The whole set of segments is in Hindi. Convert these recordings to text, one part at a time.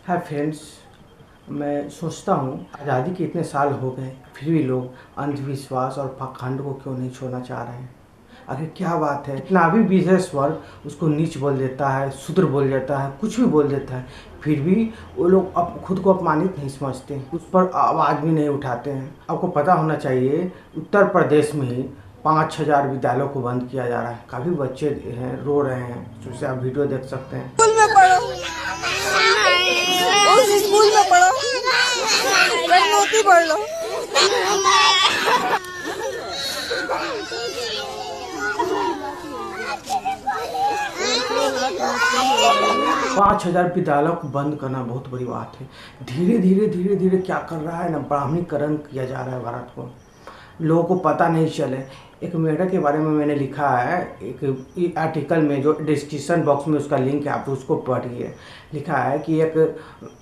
हाय फ्रेंड्स, मैं सोचता हूँ आज़ादी के इतने साल हो गए फिर भी लोग अंधविश्वास और पाखंड को क्यों नहीं छोड़ना चाह रहे हैं। आखिर क्या बात है, इतना भी विशेष वर्ग उसको नीच बोल देता है, शूद्र बोल देता है, कुछ भी बोल देता है, फिर भी वो लोग खुद को अपमानित नहीं समझते, उस पर आवाज़ भी नहीं उठाते हैं। आपको पता होना चाहिए उत्तर प्रदेश में ही 5,000 विद्यालयों को बंद किया जा रहा है। काफ़ी बच्चे हैं रो रहे हैं, जिससे आप वीडियो देख सकते हैं। स्कूल में पढ़ो, उस स्कूल में पढ़ो, मोती पढ़ लो। 5,000 विद्यालयों को बंद करना बहुत बड़ी बात है। धीरे धीरे क्या कर रहा है ना, ब्राह्मणीकरण किया जा रहा है भारत को, लोगों को पता नहीं चले। एक मेढक के बारे में मैंने लिखा है एक आर्टिकल में, जो डिस्क्रिप्शन बॉक्स में उसका लिंक है, आप उसको पढ़िए। लिखा है कि एक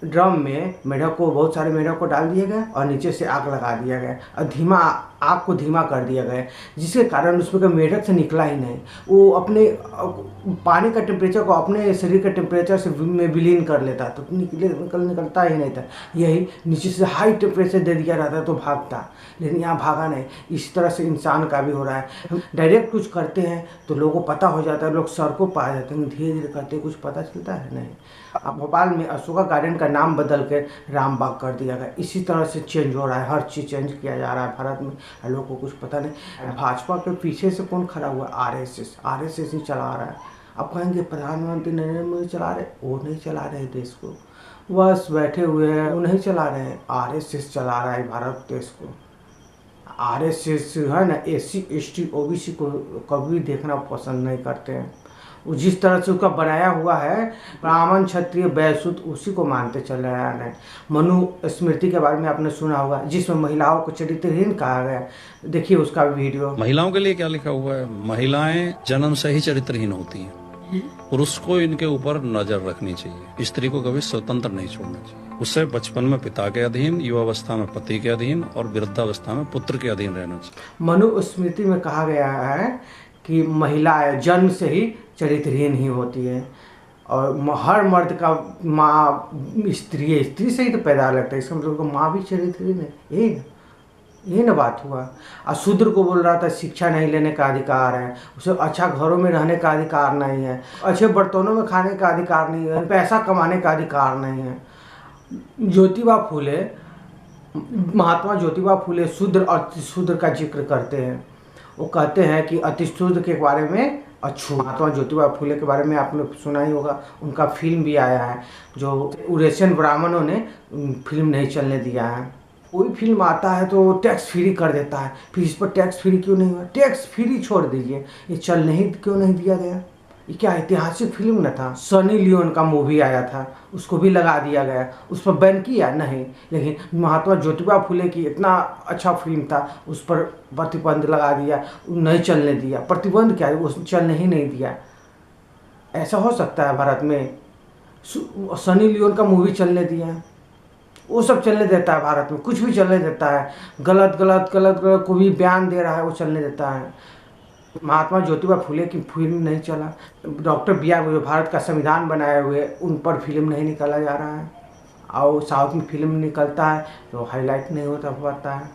ड्रम में मेढक को, बहुत सारे मेढक को डाल दिया गया और नीचे से आग लगा दिया गया और आग को धीमा कर दिया गया, जिसके कारण उसमें का मेढक से निकला ही नहीं। वो अपने पानी का टेम्परेचर को अपने शरीर के टेम्परेचर से में विलीन कर लेता, तो निकलता ही नहीं था। यही नीचे से हाई टेम्परेचर दे दिया रहता तो भागता, लेकिन यहाँ भागा नहीं। इस तरह से इंसान का भी हो रहा है। हम डायरेक्ट कुछ करते हैं तो लोगों को पता हो जाता है, लोग सड़कों पर आ जाते हैं, धीरे धीरे करते कुछ पता चलता है नहीं। अब भोपाल में अशोका गार्डन का नाम बदल के रामबाग कर दिया गया। इसी तरह से चेंज हो रहा है, हर चीज़ चेंज किया जा रहा है भारत में, लोगों को कुछ पता नहीं। भाजपा के पीछे से कौन खड़ा हुआ है? आरएसएस ही चला रहा है। अब कहेंगे प्रधानमंत्री नरेंद्र मोदी चला रहे, वो नहीं चला रहे देश को, बस बैठे हुए हैं, वो नहीं चला रहे हैं, आरएसएस चला रहा है भारत देश को। आरएसएस है ना, एससी एसटी ओबीसी को कभी देखना पसंद नहीं करते हैं। वो जिस तरह से उसका बनाया हुआ है, ब्राह्मण क्षत्रिय वैश्य, उसी को मानते चल रहे हैं। मनु स्मृति के बारे में आपने सुना होगा, जिसमें महिलाओं को चरित्रहीन कहा गया। देखिए उसका वीडियो। महिलाओं के लिए क्या लिखा हुआ है? महिलाएं जन्म से ही चरित्रहीन होती हैं, पुरुष को इनके ऊपर नजर रखनी चाहिए, स्त्री को कभी स्वतंत्र नहीं छोड़ना चाहिए, उसे बचपन में पिता के अधीन, युवावस्था में पति के अधीन और वृद्धावस्था में पुत्र के अधीन रहना चाहिए। मनुस्मृति में कहा गया है कि महिलाएं जन्म से ही चरित्रहीन ही होती है, और हर मर्द का माँ स्त्री से ही तो पैदा लगता है, इसका मतलब माँ भी चरित्रहीन है। यही ना बात हुआ। और शूद्र को बोल रहा था शिक्षा नहीं लेने का अधिकार है, उसे अच्छा घरों में रहने का अधिकार नहीं है, अच्छे बर्तनों में खाने का अधिकार नहीं है, पैसा कमाने का अधिकार नहीं है। ज्योतिबा फूले, महात्मा ज्योतिबा फूले शूद्र और अतिशूद्र का जिक्र करते हैं। वो कहते हैं कि अतिशूद्र के बारे में अछूत। महात्मा ज्योतिबा फूले के बारे में आपने सुना ही होगा, उनका फिल्म भी आया है, जो उरेशियन ब्राह्मणों ने फिल्म नहीं चलने दिया है। कोई फिल्म आता है तो टैक्स फ्री कर देता है, फिर इस पर टैक्स फ्री क्यों नहीं हुआ? टैक्स फ्री छोड़ दीजिए, ये चल नहीं क्यों नहीं दिया गया? ये क्या ऐतिहासिक फिल्म न था? सनी लियोन का मूवी आया था, उसको भी लगा दिया गया, उस पर बैन किया नहीं। लेकिन महात्मा ज्योतिबा फूले की इतना अच्छा फिल्म था, उस पर प्रतिबंध लगा दिया, नहीं चलने दिया। प्रतिबंध क्या है, वो चलने ही नहीं दिया। ऐसा हो सकता है भारत में? सनी लियोन का मूवी चलने दिया, वो सब चलने देता है भारत में, कुछ भी चलने देता है। गलत को भी बयान दे रहा है, वो चलने देता है। महात्मा ज्योतिबा फूले की फिल्म नहीं चला। डॉक्टर BR जो भारत का संविधान बनाए हुए, उन पर फिल्म नहीं निकाला जा रहा है, और साउथ में फिल्म निकलता है तो हाईलाइट नहीं होता पाता है।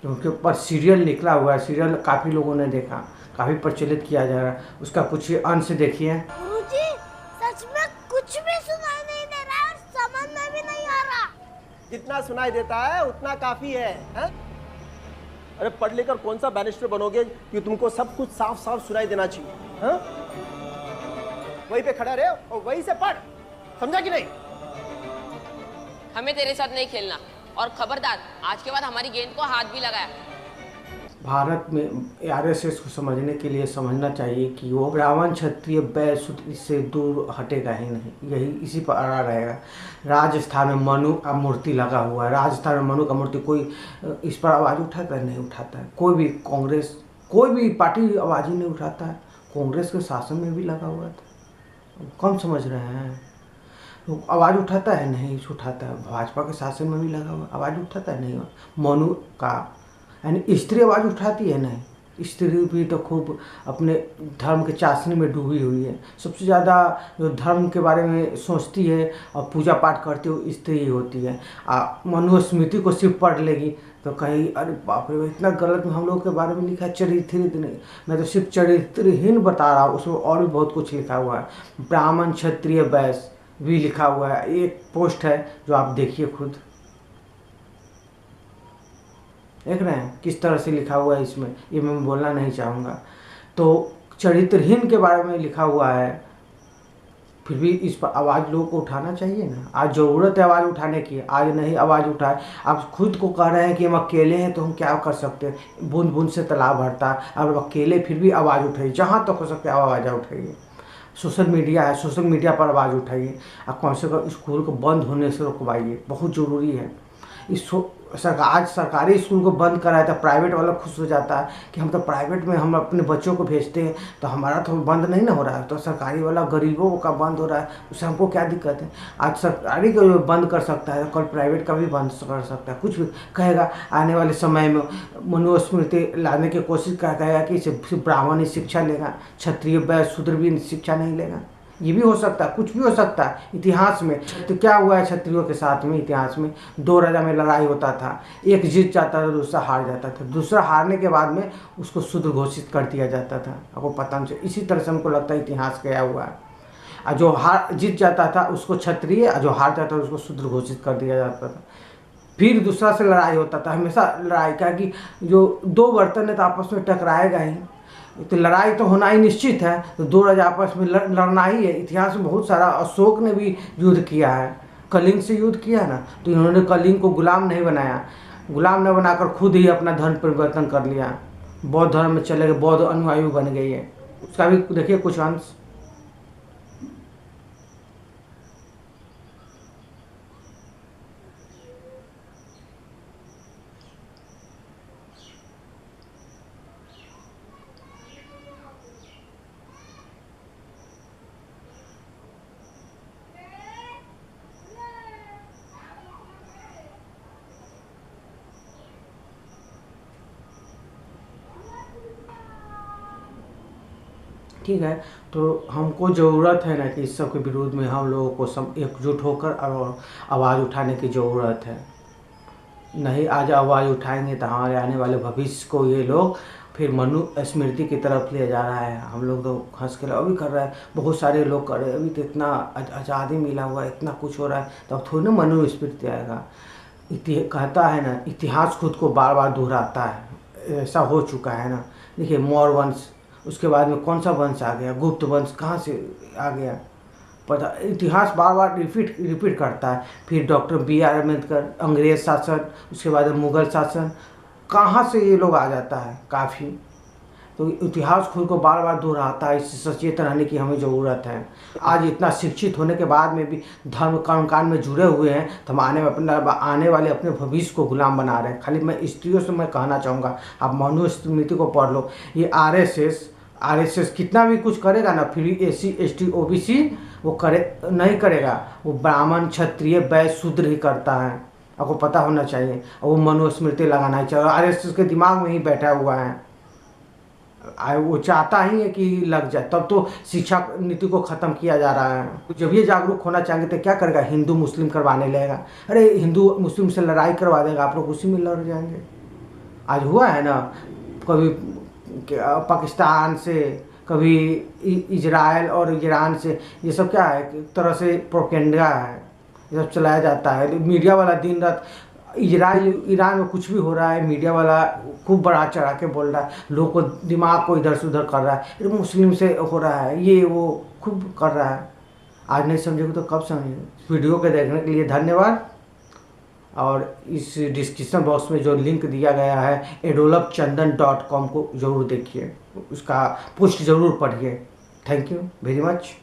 तो उनके ऊपर सीरियल निकला हुआ है, सीरियल काफ़ी लोगों ने देखा, काफ़ी प्रचलित किया जा रहा है। उसका कुछ अंश देखिए। सच में कुछ भी सुनाई नहीं दे रहा है और समझ में भी नहीं आ रहा। जितना सुनाई देता है उतना काफी है, है? अरे पढ़ लेकर कौन सा बैरिस्टर बनोगे कि तुमको सब कुछ साफ साफ सुनाई देना चाहिए, है? वहीं पे खड़ा रहे और वहीं से पढ़, समझा कि नहीं? हमें तेरे साथ नहीं खेलना, और खबरदार आज के बाद हमारी गेंद को हाथ भी लगाया। भारत में आरएसएस को समझने के लिए समझना चाहिए कि वो ब्राह्मण क्षत्रिय वैश्य इससे दूर हटेगा ही नहीं, यही इसी पर अड़ा रहेगा। राजस्थान में मनु का मूर्ति लगा हुआ है, राजस्थान में मनु का मूर्ति, कोई इस पर आवाज़ उठाता है? नहीं उठाता है। कोई भी कांग्रेस, कोई भी पार्टी आवाज़ ही नहीं उठाता है। कांग्रेस के शासन में भी लगा हुआ था, कम समझ रहे हैं। तो आवाज़ उठाता है? नहीं उठाता है। भाजपा के शासन में भी लगा हुआ, आवाज़ उठाता है? नहीं। मनु का यानी स्त्री आवाज़ उठाती है? नहीं। स्त्री भी तो खूब अपने धर्म के चाशनी में डूबी हुई है। सबसे ज़्यादा जो धर्म के बारे में सोचती है और पूजा पाठ करती है स्त्री ही होती है। मनुस्मृति को सिर्फ पढ़ लेगी तो कहीं अरे बाप रे इतना गलत हम लोग के बारे में लिखा है, चरित्रित नहीं। मैं तो सिर्फ चरित्रहीन बता रहा हूँ, उसमें और भी बहुत कुछ लिखा हुआ है। ब्राह्मण क्षत्रिय वैश्य भी लिखा हुआ है। एक पोस्ट है जो आप देखिए खुद, देख रहे हैं किस तरह से लिखा हुआ है इसमें, ये मैं बोलना नहीं चाहूँगा। तो चरित्रहीन के बारे में लिखा हुआ है, फिर भी इस पर आवाज़ लोगों को उठाना चाहिए ना। आज ज़रूरत है आवाज़ उठाने की, आज नहीं आवाज़ उठाए। आप खुद को कह रहे हैं कि हम अकेले हैं तो हम क्या कर सकते हैं, बूंद बूंद से तालाब भरता है। अब अकेले फिर भी आवाज़ उठाइए, जहाँ तक हो सके आवाज़ उठाइए। सोशल मीडिया है, सोशल मीडिया पर आवाज़ उठाइए। आप कम से कम स्कूल को बंद होने से रुकवाइए, बहुत ज़रूरी है। आज सरकारी स्कूल को बंद कराया था, प्राइवेट वाला खुश हो जाता है कि हम तो प्राइवेट में हम अपने बच्चों को भेजते हैं तो हमारा तो बंद नहीं ना हो रहा है, तो सरकारी वाला गरीबों का बंद हो रहा है, उससे हमको क्या दिक्कत है। आज सरकारी का बंद कर सकता है, कल प्राइवेट का भी बंद कर सकता है। कुछ भी कहेगा आने वाले समय में मनुस्मृति लाने की कोशिश करेगा कि सिर्फ ब्राह्मण ही शिक्षा लेगा, क्षत्रिय वैश्य शूद्र भी शिक्षा नहीं लेगा। ये भी हो सकता है, कुछ भी हो सकता है। इतिहास में तो क्या हुआ है क्षत्रियों के साथ में, इतिहास में 2 राजा में लड़ाई होता था, एक जीत जाता था दूसरा हार जाता था, दूसरा हारने के बाद में उसको शूद्र घोषित कर दिया जाता था। आपको पता नहीं, इसी तरह से हमको लगता है इतिहास क्या हुआ है। जो जीत जाता था उसको क्षत्रिय, जो हार जाता था उसको शूद्र घोषित कर दिया जाता था। फिर दूसरा से लड़ाई होता था, हमेशा लड़ाई क्या कि जो 2 बर्तन है तो आपस में टकराएगा ही, तो लड़ाई तो होना ही निश्चित है। तो 2 राजा आपस में लड़ना ही है। इतिहास में बहुत सारा, अशोक ने भी युद्ध किया है, कलिंग से युद्ध किया ना, तो इन्होंने कलिंग को गुलाम नहीं बनाया, गुलाम न बनाकर खुद ही अपना धर्म परिवर्तन कर लिया, बौद्ध धर्म में चले गए, बौद्ध अनुयायी बन गई है। उसका भी देखिए कुछ अंश। ठीक है, तो हमको ज़रूरत है ना कि इस सब के विरोध में हम लोगों को सब एकजुट होकर और आवाज़ उठाने की ज़रूरत है। नहीं आज आवाज़ उठाएंगे तो हमारे आने वाले भविष्य को ये लोग फिर मनुस्मृति की तरफ ले जा रहा है। हम लोग तो हंस के अभी कर रहे हैं, बहुत सारे लोग कर रहे हैं, अभी तो इतना आज़ादी मिला हुआ है, इतना कुछ हो रहा है, तब थोड़ी ना मनुस्मृति आएगा। कहता है ना इतिहास खुद को बार बार दोहराता है, ऐसा हो चुका है ना। देखिए मौर्य वंश, उसके बाद में कौन सा वंश आ गया, गुप्त वंश कहाँ से आ गया, पता। इतिहास बार बार रिपीट करता है। फिर डॉक्टर B.R. अम्बेडकर, अंग्रेज शासन, उसके बाद मुग़ल शासन, कहाँ से ये लोग आ जाता है काफ़ी। तो इतिहास खुद को बार बार दोहराता है, इससे सचेत रहने की हमें ज़रूरत है। आज इतना शिक्षित होने के बाद में भी धर्म कर्मकांड में जुड़े हुए हैं, तो हम आने वाले अपने भविष्य को गुलाम बना रहे हैं। खाली मैं स्त्रियों से मैं कहना चाहूँगा, आप मनुस्मृति को पढ़ लो। ये RSS कितना भी कुछ करेगा ना, फिर भी SC ST OBC वो नहीं करेगा, वो ब्राह्मण क्षत्रिय वैश्य शूद्र ही करता है। आपको पता होना चाहिए, और वो मनुस्मृति लगाना ही चाहिए। RSS के दिमाग में ही बैठा हुआ है, वो चाहता ही है कि लग जाए, तब तो शिक्षा नीति को ख़त्म किया जा रहा है। जब ये जागरूक होना चाहेंगे तो क्या करेगा, हिंदू मुस्लिम करवाने लगेगा। अरे हिंदू मुस्लिम से लड़ाई करवा देगा, आप लोग उसी में लड़ जाएंगे। आज हुआ है ना, कभी पाकिस्तान से, कभी इजराइल और ईरान से, ये सब क्या है, एक तरह से प्रोपेगेंडा है, ये सब चलाया जाता है। मीडिया वाला दिन रात इजराइल ईरान में कुछ भी हो रहा है, मीडिया वाला खूब बढ़ा चढ़ा के बोल रहा है, लोगों को दिमाग को इधर से उधर कर रहा है। मुस्लिम से हो रहा है, ये वो खूब कर रहा है। आज नहीं समझेंगे तो कब समझेंगे। वीडियो के देखने के लिए धन्यवाद, और इस डिस्क्रिप्शन बॉक्स में जो लिंक दिया गया है edolabchandan.com को ज़रूर देखिए, उसका पोस्ट ज़रूर पढ़िए। Thank you very much.